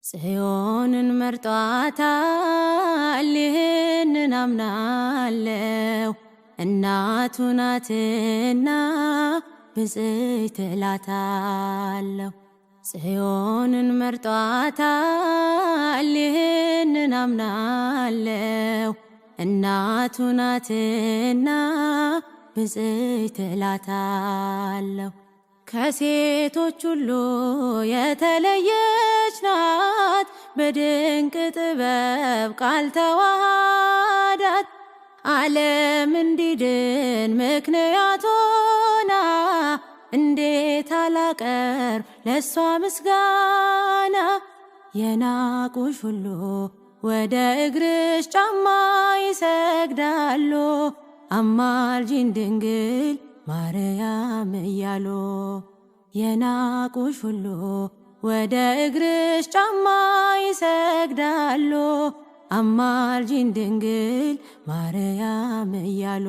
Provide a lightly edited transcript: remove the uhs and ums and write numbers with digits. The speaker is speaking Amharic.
ጽዮንን መርጧታል ይህንን አምናለው እናቱ ናትና ብፅዕት እላታለሁ። ጽዮንን መርጧታል ይህንን አምናለው እናቱ ናትና ብፅዕት እላታለሁ። ከሴቶች ሁሉ የተለየች ናት በድንቅ ጥበብ ቃል ተዋሃዳት። ዓለም እንዲድን ምክንያት ሆና እንዴት አላቀርብ ለሷ ምስጋና። የናቁሽ ሁሉ ወደ እግርሽ ጫማ ይሰግዳሉ አማልጂን ድንግል ማርያም እያሉ። የናቁሽ ሁሉ ወደ እግርሽ ጫማ ይሰግዳሉ አማልጂን ድንግል ማርያም እያሉ።